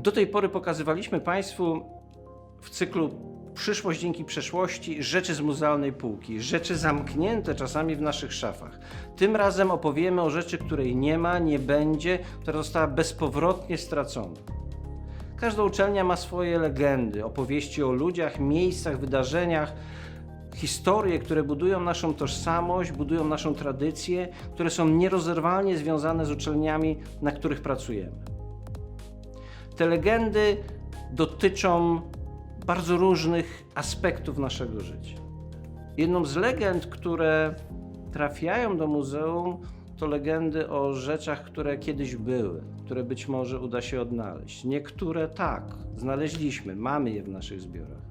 Do tej pory pokazywaliśmy Państwu w cyklu Przyszłość dzięki przeszłości rzeczy z muzealnej półki, rzeczy zamknięte czasami w naszych szafach. Tym razem opowiemy o rzeczy, której nie ma, nie będzie, która została bezpowrotnie stracona. Każda uczelnia ma swoje legendy, opowieści o ludziach, miejscach, wydarzeniach, historie, które budują naszą tożsamość, budują naszą tradycję, które są nierozerwalnie związane z uczelniami, na których pracujemy. Te legendy dotyczą bardzo różnych aspektów naszego życia. Jedną z legend, które trafiają do muzeum, to legendy o rzeczach, które kiedyś były, które być może uda się odnaleźć. Niektóre tak, znaleźliśmy, mamy je w naszych zbiorach.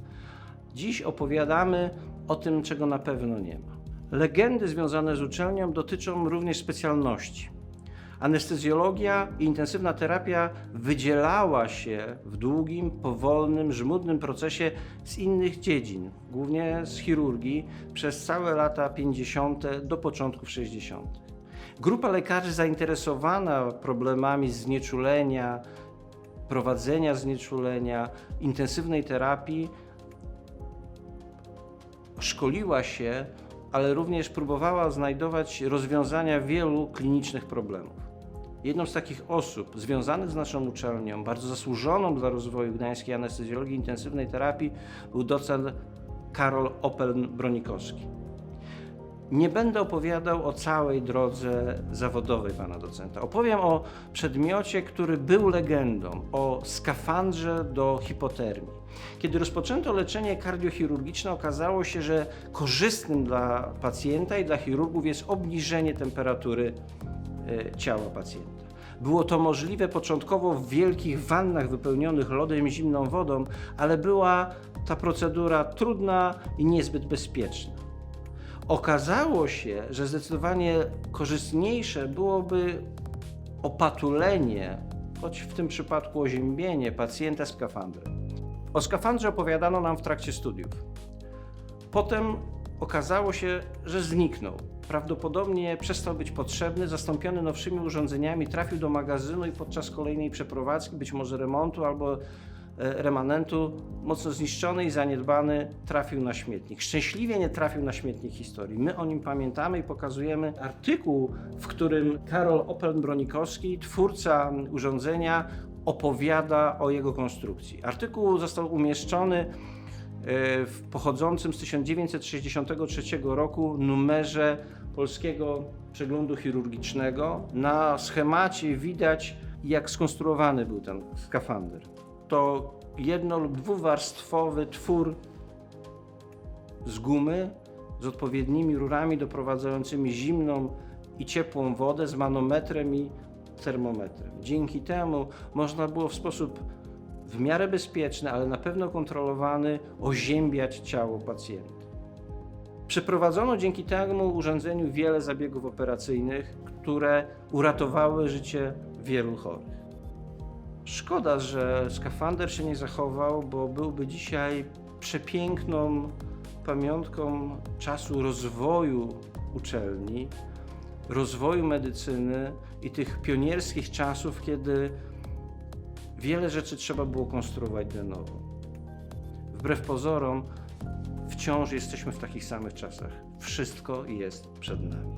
Dziś opowiadamy o tym, czego na pewno nie ma. Legendy związane z uczelnią dotyczą również specjalności. Anestezjologia i intensywna terapia wydzielała się w długim, powolnym, żmudnym procesie z innych dziedzin, głównie z chirurgii, przez całe lata 50. do początków 60. Grupa lekarzy zainteresowana problemami znieczulenia, prowadzenia znieczulenia, intensywnej terapii szkoliła się, ale również próbowała znajdować rozwiązania wielu klinicznych problemów. Jedną z takich osób związanych z naszą uczelnią, bardzo zasłużoną dla rozwoju gdańskiej anestezjologii i intensywnej terapii, był docent Karol Opeln-Bronikowski. Nie będę opowiadał o całej drodze zawodowej pana docenta. Opowiem o przedmiocie, który był legendą, o skafandrze do hipotermii. Kiedy rozpoczęto leczenie kardiochirurgiczne, okazało się, że korzystnym dla pacjenta i dla chirurgów jest obniżenie temperatury ciała pacjenta. Było to możliwe początkowo w wielkich wannach wypełnionych lodem i zimną wodą, ale była ta procedura trudna i niezbyt bezpieczna. Okazało się, że zdecydowanie korzystniejsze byłoby opatulenie, choć w tym przypadku oziębienie pacjenta skafandrem. O skafandrze opowiadano nam w trakcie studiów. Potem okazało się, że zniknął. Prawdopodobnie przestał być potrzebny, zastąpiony nowszymi urządzeniami, trafił do magazynu i podczas kolejnej przeprowadzki, być może remontu albo remanentu, mocno zniszczony i zaniedbany, trafił na śmietnik. Szczęśliwie nie trafił na śmietnik historii. My o nim pamiętamy i pokazujemy artykuł, w którym Karol Opeln-Bronikowski, twórca urządzenia, opowiada o jego konstrukcji. Artykuł został umieszczony w pochodzącym z 1963 roku numerze Polskiego Przeglądu Chirurgicznego. Na schemacie widać, jak skonstruowany był ten skafander. To jedno- lub dwuwarstwowy twór z gumy z odpowiednimi rurami doprowadzającymi zimną i ciepłą wodę z manometrem i termometrem. Dzięki temu można było w sposób w miarę bezpieczny, ale na pewno kontrolowany, oziębiać ciało pacjenta. Przeprowadzono dzięki temu urządzeniu wiele zabiegów operacyjnych, które uratowały życie wielu chorych. Szkoda, że skafander się nie zachował, bo byłby dzisiaj przepiękną pamiątką czasu rozwoju uczelni, rozwoju medycyny i tych pionierskich czasów, kiedy wiele rzeczy trzeba było konstruować de novo. Wbrew pozorom, wciąż jesteśmy w takich samych czasach. Wszystko jest przed nami.